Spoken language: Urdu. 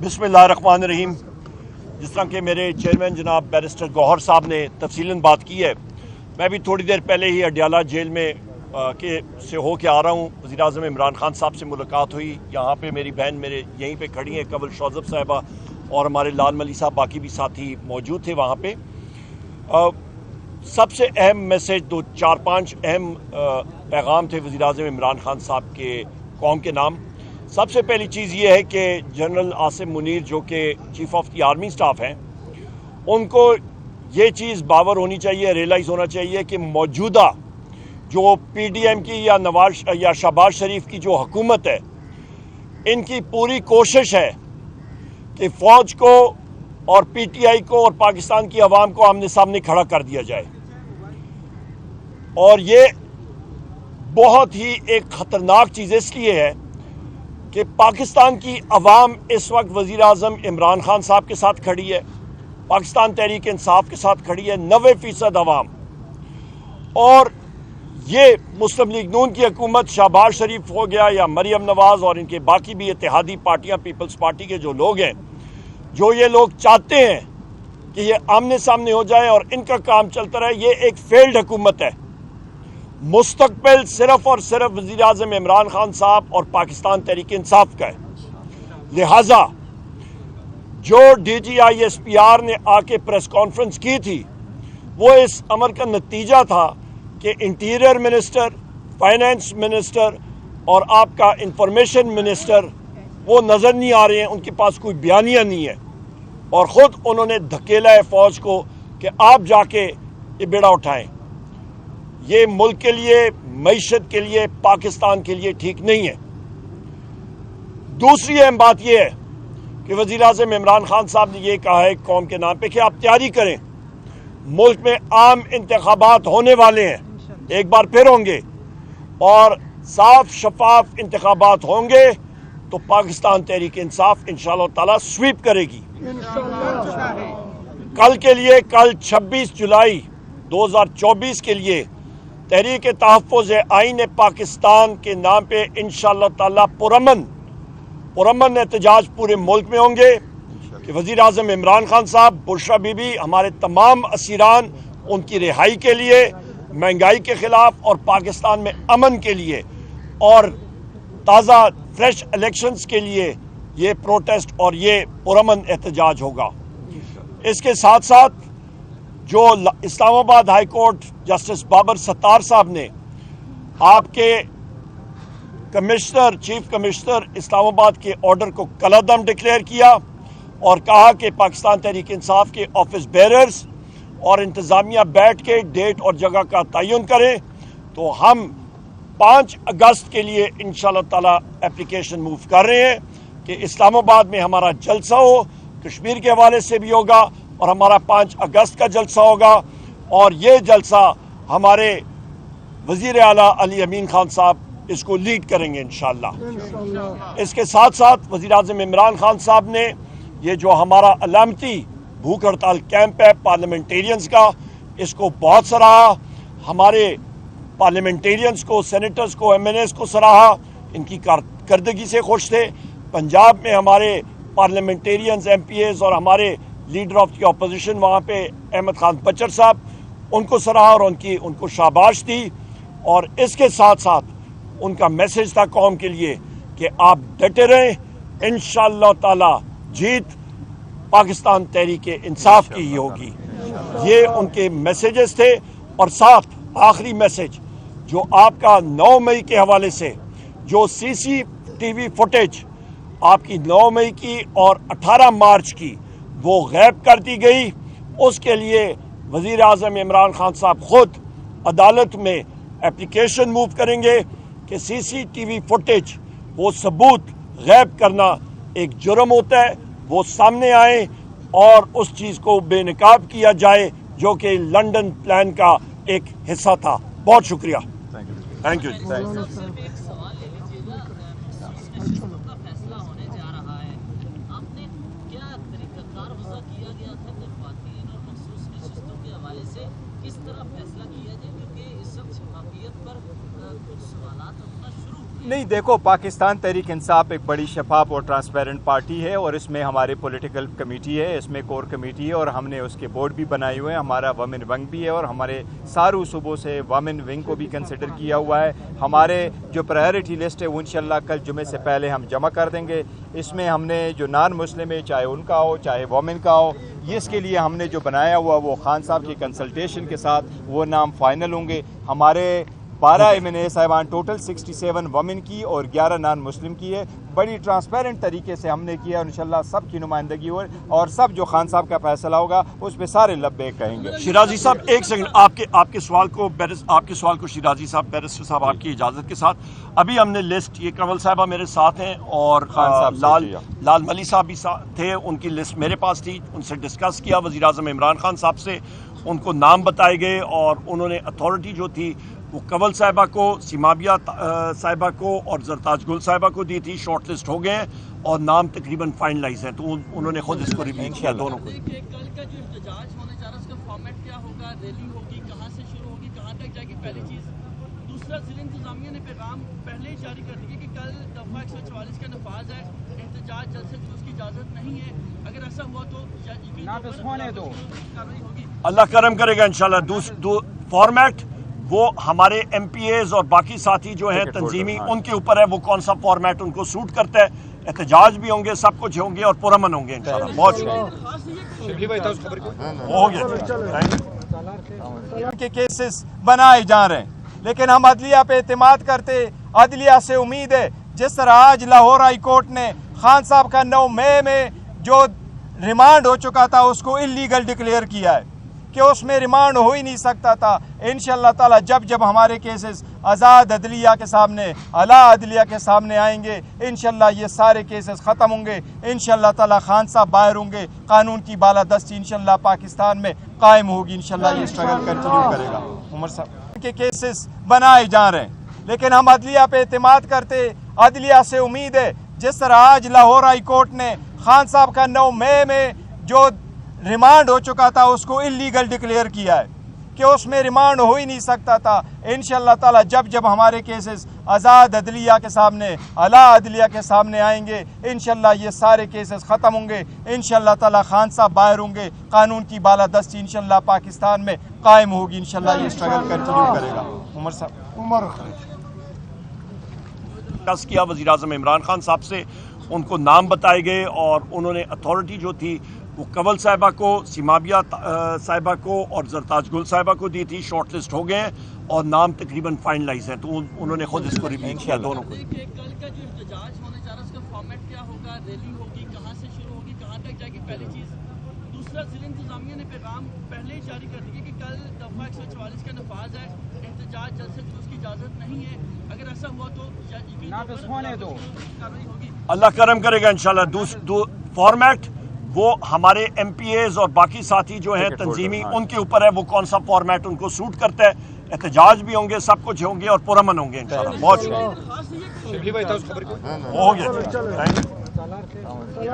بسم اللہ الرحمن الرحیم۔ جس طرح کہ میرے چیئرمین جناب بیرسٹر گوہر صاحب نے تفصیلاً بات کی ہے، میں بھی تھوڑی دیر پہلے ہی اڈیالہ جیل میں سے ہو کے آ رہا ہوں۔ وزیر اعظم عمران خان صاحب سے ملاقات ہوئی۔ یہاں پہ میری بہن میرے یہیں پہ کھڑی ہیں، قبل شوذب صاحبہ اور ہمارے لال ملی صاحب، باقی بھی ساتھی موجود تھے وہاں پہ۔ سب سے اہم میسج، دو چار پانچ اہم پیغام تھے وزیر اعظم عمران خان صاحب کے قوم کے نام۔ سب سے پہلی چیز یہ ہے کہ جنرل عاصم منیر جو کہ chief of the army staff ہیں، ان کو یہ چیز باور ہونی چاہیے، ریئلائز ہونا چاہیے کہ موجودہ جو پی ڈی ایم کی یا شہباز شریف کی جو حکومت ہے، ان کی پوری کوشش ہے کہ فوج کو اور پی ٹی آئی کو اور پاکستان کی عوام کو آمنے سامنے کھڑا کر دیا جائے، اور یہ بہت ہی ایک خطرناک چیز اس لیے ہے کہ پاکستان کی عوام اس وقت وزیر اعظم عمران خان صاحب کے ساتھ کھڑی ہے، پاکستان تحریک انصاف کے ساتھ کھڑی ہے، 90% عوام، اور یہ مسلم لیگ نون کی حکومت، شہباز شریف ہو گیا یا مریم نواز اور ان کے باقی بھی اتحادی پارٹیاں، پیپلز پارٹی کے جو لوگ ہیں، جو یہ لوگ چاہتے ہیں کہ یہ آمنے سامنے ہو جائے اور ان کا کام چلتا رہے، یہ ایک فیلڈ حکومت ہے۔ مستقبل صرف اور صرف وزیر اعظم عمران خان صاحب اور پاکستان تحریک انصاف کا ہے۔ لہٰذا جو D G I S P R نے آ کے پریس کانفرنس کی تھی، وہ اس عمل کا نتیجہ تھا کہ انٹیریئر منسٹر، فائنانس منسٹر اور آپ کا انفارمیشن منسٹر وہ نظر نہیں آ رہے ہیں، ان کے پاس کوئی بیانیہ نہیں ہے، اور خود انہوں نے دھکیلا ہے فوج کو کہ آپ جا کے یہ بیڑا اٹھائیں۔ یہ ملک کے لیے، معیشت کے لیے، پاکستان کے لیے ٹھیک نہیں ہے۔ دوسری اہم بات یہ ہے کہ وزیر اعظم عمران خان صاحب نے یہ کہا ہے قوم کے نام پہ کہ آپ تیاری کریں، ملک میں عام انتخابات ہونے والے ہیں، ایک بار پھر ہوں گے، اور صاف شفاف انتخابات ہوں گے تو پاکستان تحریک انصاف انشاءاللہ تعالی سویپ کرے گی۔ کل کے لیے، کل 26 جولائی 2024 کے لیے تحریک تحفظ آئین پاکستان کے نام پہ انشاءاللہ تعالی پرامن احتجاج پورے ملک میں ہوں گے کہ وزیر اعظم عمران خان صاحب، بشرا بی بی، ہمارے تمام اسیران، ان کی رہائی کے لیے، مہنگائی کے خلاف اور پاکستان میں امن کے لیے اور تازہ فریش الیکشنز کے لیے یہ پروٹیسٹ اور یہ پرامن احتجاج ہوگا۔ اس کے ساتھ ساتھ جو اسلام آباد ہائی کورٹ جسٹس بابر ستار صاحب نے آپ کے چیف کمشنر اسلام آباد کے آرڈر کو کالعدم ڈکلیئر کیا اور کہا کہ پاکستان تحریک انصاف کے آفس بیررز اور انتظامیہ بیٹھ کے ڈیٹ اور جگہ کا تعین کریں، تو ہم 5 اگست کے لیے انشاءاللہ تعالی اپلیکیشن موو کر رہے ہیں کہ اسلام آباد میں ہمارا جلسہ ہو، کشمیر کے حوالے سے بھی ہوگا اور ہمارا 5 اگست کا جلسہ ہوگا، اور یہ جلسہ ہمارے وزیر اعلیٰ علی امین خان صاحب اس کو لیڈ کریں گے انشاءاللہ۔ اس کے ساتھ ساتھ وزیر اعظم عمران خان صاحب نے یہ جو ہمارا علامتی بھوک ہڑتال کیمپ ہے پارلیمنٹیرینز کا، اس کو بہت سراہا، ہمارے پارلیمنٹیرینز کو، سینیٹرز کو، ایم این ایز کو سراہا، ان کی کارکردگی سے خوش تھے۔ پنجاب میں ہمارے پارلیمنٹیرینز، ایم پی ایز اور ہمارے لیڈر آف دی اپوزیشن وہاں پہ احمد خان بچر صاحب، ان کو سراہا اور ان کو شاباش دی، اور اس کے ساتھ ساتھ ان کا میسج تھا قوم کے لیے کہ آپ ڈٹے رہیں، انشاءاللہ تعالی جیت پاکستان تحریک انصاف کی ہی ہوگی۔ یہ ان کے میسیجز تھے، اور ساتھ آخری میسج جو آپ کا 9 مئی کے حوالے سے جو سی سی ٹی وی فوٹیج آپ کی 9 مئی کی اور 18 مارچ کی وہ غائب کر دی گئی، اس کے لیے وزیر اعظم عمران خان صاحب خود عدالت میں اپلیکیشن موو کریں گے کہ سی سی ٹی وی فوٹیج، وہ ثبوت غائب کرنا ایک جرم ہوتا ہے، وہ سامنے آئے اور اس چیز کو بے نقاب کیا جائے جو کہ لنڈن پلان کا ایک حصہ تھا۔ بہت شکریہ۔ Thank you. کس طرح فیصلہ کیا جائے، کیونکہ اس وقت شفافیت پر کچھ سوالات اٹھنا شروع نہیں دیکھو، پاکستان تحریک انصاف ایک بڑی شفاف اور ٹرانسپیرنٹ پارٹی ہے، اور اس میں ہمارے پولیٹیکل کمیٹی ہے، اس میں کور کمیٹی ہے، اور ہم نے اس کے بورڈ بھی بنائے ہوئے ہیں. ہمارا وومن ونگ بھی ہے، اور ہمارے ساروں صوبوں سے وومن ونگ کو بھی کنسیڈر کیا ہوا ہے. ہمارے جو پرائیورٹی لسٹ ہے وہ انشاءاللہ کل جمعے سے پہلے ہم جمع کر دیں گے. اس میں ہم نے جو نان مسلم ہے، چاہے ان کا ہو چاہے وومن کا ہو، اس کے لیے ہم نے جو بنایا ہوا وہ خان صاحب کی کنسلٹیشن کے ساتھ وہ نام فائنل ہوں گے. ہمارے 12 M&A صاحبان ٹوٹل 67 وومن کی اور 11 نان مسلم کی ہے. بڑی ٹرانسپیرنٹ طریقے سے ہم نے کیا، اور انشاءاللہ سب کی نمائندگی ہو، اور سب جو خان صاحب کا فیصلہ ہوگا اس پہ سارے لبیک کہیں گے. شیرازی صاحب ایک سیکنڈ، آپ کے سوال کو شیرازی صاحب، بیرسٹر صاحب آپ کی اجازت کے ساتھ ابھی ہم نے لسٹ، یہ کنول صاحبہ میرے ساتھ ہیں اور خان صاحب لال ملی صاحب بھی تھے، ان کی لسٹ میرے پاس تھی، ان سے ڈسکس کیا وزیر اعظم عمران خان صاحب سے، ان کو نام بتائے گئے اور انہوں نے اتھارٹی جو تھی وہ کنول صاحبہ کو، سیمابیہ صاحبہ کو اور زرتاج گل صاحبہ کو دی تھی. شارٹ لسٹ ہو گئے ہیں اور نام تقریباً فائنلائز ہیں، تو انہوں نے خود اس کو ریویو کیا دونوں کو. کل کا جو احتجاج ہونے جا رہا ہے اس کا فارمیٹ کیا ہوگا؟ ریلی ہوگی؟ کہاں سے شروع ہوگی؟ کہاں تک جائے گی؟ پہلی چیز. دوسرا، ضلع انتظامیہ نے پیغام پہلے ہی جاری کر دیا کہ کل دفعہ 144 کا نفاذ ہے، احتجاج جلسے جلوس کی اجازت نہیں ہے. اگر ایسا ہوا تو نافذ ہونے دو، کارروائی ہوگی. اللہ کرم کرے گا انشاءاللہ. فارمیٹ وہ ہمارے ایم پی ایز اور باقی ساتھی جو ہیں تنظیمی، ان کے اوپر ہے وہ کون سا فارمیٹ ان کو سوٹ کرتا ہے. احتجاج بھی ہوں گے، سب کچھ ہوں گے اور پرامن ہوں گے انشاءاللہ. بہت ہو گیا کے کیسز بنائے جا رہے ہیں، لیکن ہم عدلیہ پہ اعتماد کرتے. عدلیہ سے امید ہے، جس طرح آج لاہور ہائی کورٹ نے خان صاحب کا 9 مئی میں جو ریمانڈ ہو چکا تھا اس کو انلیگل ڈکلیئر کیا ہے کہ اس میں ریمانڈ ہو ہی نہیں سکتا تھا. انشاءاللہ تعالی جب ہمارے کیسز آزاد عدلیہ کے سامنے، اعلیٰ عدلیہ کے سامنے آئیں گے، انشاءاللہ یہ سارے کیسز ختم ہوں گے. انشاءاللہ تعالی خان صاحب باہر ہوں گے، قانون کی بالادستی انشاءاللہ پاکستان میں قائم ہوگی. انشاءاللہ یہ اسٹرگل کنٹینیو کرے گا. عمر صاحب کے کیسز بنائے جا رہے ہیں، لیکن ہم عدلیہ پہ اعتماد کرتے. عدلیہ سے امید ہے، جس طرح آج لاہور ہائی کورٹ نے خان صاحب کا 9 مئی میں جو ریمانڈ ہو چکا تھا اس کو انلیگل ڈکلیئر کیا ہے کہ اس میں ریمانڈ ہو ہی نہیں سکتا تھا. انشاءاللہ تعالی جب ہمارے کیسز آزاد عدلیہ کے سامنے، اعلیٰ عدلیہ کے سامنے آئیں گے، انشاءاللہ یہ سارے کیسز ختم ہوں گے. انشاءاللہ تعالی خان صاحب باہر ہوں گے، قانون کی بالادستی انشاءاللہ پاکستان میں قائم ہوگی. انشاءاللہ یہ اسٹرگل کنٹینیو کرے گا. عمر صاحب ڈسکس کیا وزیر اعظم عمران خان صاحب سے، ان کو نام بتائے گئے اور انہوں نے اتھارٹی جو تھی وہ کنول صاحبہ کو، سیمابیہ صاحبہ کو اور زرتاج گل صاحبہ کو دی تھی. شارٹ لسٹ ہو گئے ہیں اور نام تقریباً فائنلائز ہیں، تو انہوں نے خود اس کو ریویو کیا دونوں کو. کل کا جو احتجاج ہونے جا رہا ہے اس کا فارمیٹ کیا ہوگا؟ ریلی ہوگی؟ کہاں سے شروع ہوگی؟ کہاں تک جائے گی؟ پہلی چیز. دوسرا، ضلع انتظامیہ نے پیغام پہلے ہی جاری کر دیا کہ کل دفعہ 144 کا نفاذ ہے، احتجاج جلسے جلوس کی اجازت نہیں ہے. اگر ایسا ہوا تو نافذ ہونے دو، کارروائی ہوگی. اللہ کرم کرے گا انشاءاللہ. فارمیٹ وہ ہمارے ایم پی ایز اور باقی ساتھی جو ہیں تنظیمی، ان کے اوپر ہے وہ کون سا فارمیٹ ان کو سوٹ کرتا ہے. احتجاج بھی ہوں گے، سب کچھ ہوں گے اور پرامن ہوں گے انشاءاللہ. بہت ہو گیا.